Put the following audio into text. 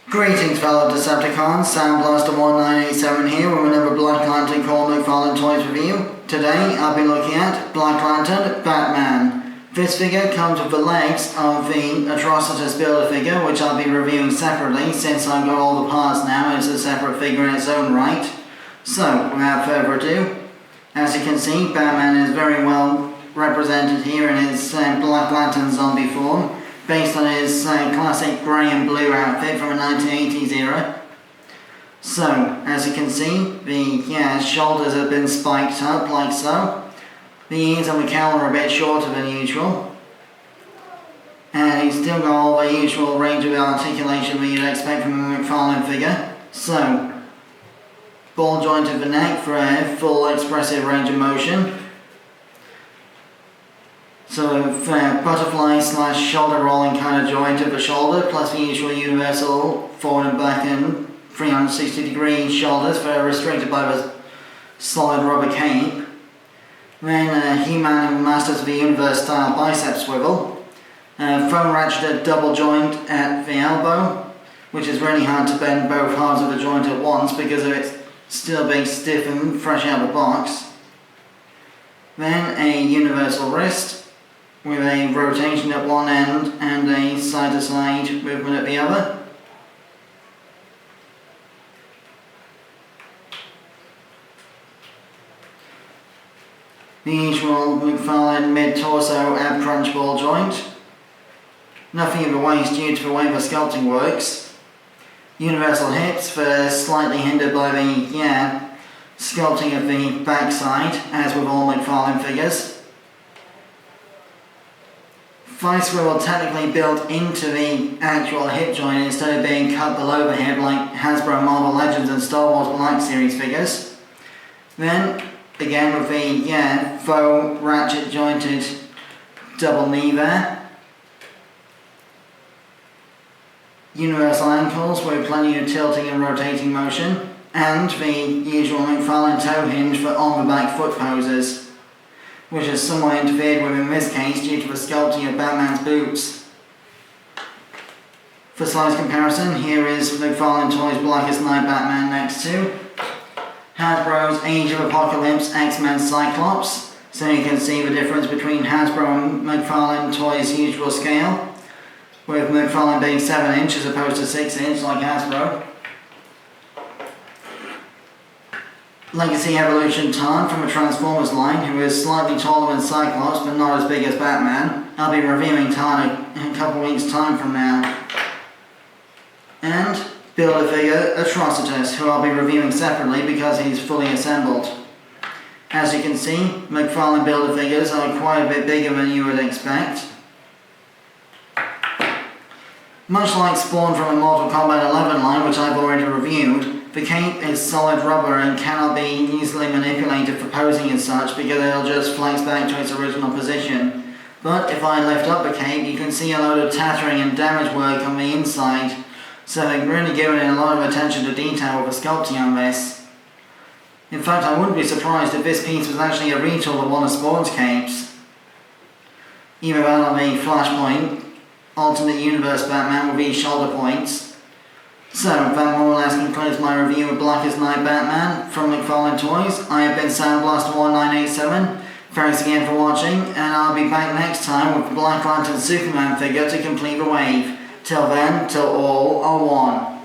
Greetings fellow Decepticons, Sandblaster1987 here with another Black Lantern called McFarlane Toys review. Today I'll be looking at Black Lantern Batman. This figure comes with the legs of the Atrocitus Build-A-Figure, which I'll be reviewing separately since I've got all the parts now and it's a separate figure in its own right. So, without further ado, as you can see, Batman is very well represented here in his Black Lantern zombie form, based on his classic grey and blue outfit from the 1980s era. So, as you can see, the shoulders have been spiked up like so. The ears and the cowl are a bit shorter than usual. And he's still got all the usual range of articulation that you'd expect from a McFarlane figure. So, ball joint of the neck for a full expressive range of motion. Sort of butterfly slash shoulder rolling kind of joint of the shoulder, plus the usual universal forward and back and 360 degree shoulders for restricted by the solid rubber cape. Then He-Man and Masters of the Universe style bicep swivel. Foam ratcheted double joint at the elbow, which is really hard to bend both halves of the joint at once because of it still being stiff and fresh out of the box. Then a universal wrist, with a rotation at one end and a side-to-side movement at the other. The usual McFarlane mid-torso ab crunch ball joint. Nothing in the waist due to the way the sculpting works. Universal hips for slightly hindered by the sculpting of the backside, as with all McFarlane figures. Thigh swivel technically built into the actual hip joint instead of being cut below the hip like Hasbro Marvel Legends and Star Wars Black Series figures. Then, again with the faux ratchet jointed double knee there. Universal ankles with plenty of tilting and rotating motion. And the usual McFarlane toe hinge for on the back foot poses, which is somewhat interfered with in this case due to the sculpting of Batman's boobs. For size comparison, here is McFarlane Toys' Blackest Night Batman next to Hasbro's Age of Apocalypse X-Men Cyclops, so you can see the difference between Hasbro and McFarlane Toys' usual scale, with McFarlane being 7 inch as opposed to 6 inch like Hasbro. Legacy Evolution Tarn from the Transformers line, who is slightly taller than Cyclops but not as big as Batman. I'll be reviewing Tarn in a couple weeks' time from now. And Build-A-Figure Atrocitus, who I'll be reviewing separately because he's fully assembled. As you can see, McFarlane Build-A-Figures are quite a bit bigger than you would expect. Much like Spawn from the Mortal Kombat 11 line, which I've already reviewed, the cape is solid rubber and cannot be easily manipulated for posing and such because it'll just flex back to its original position. But if I lift up the cape, you can see a load of tattering and damage work on the inside, so they've really given it a lot of attention to detail with the sculpting on this. In fact, I wouldn't be surprised if this piece was actually a retool of one of Spawn's capes. Either that or the Flashpoint Ultimate Universe Batman with these shoulder points. So, that more or less concludes my review of Blackest Night Batman from McFarlane Toys. I have been Sandblaster1987. Thanks again for watching, and I'll be back next time with the Black Lantern Superman figure to complete the wave. Till then, till all are one.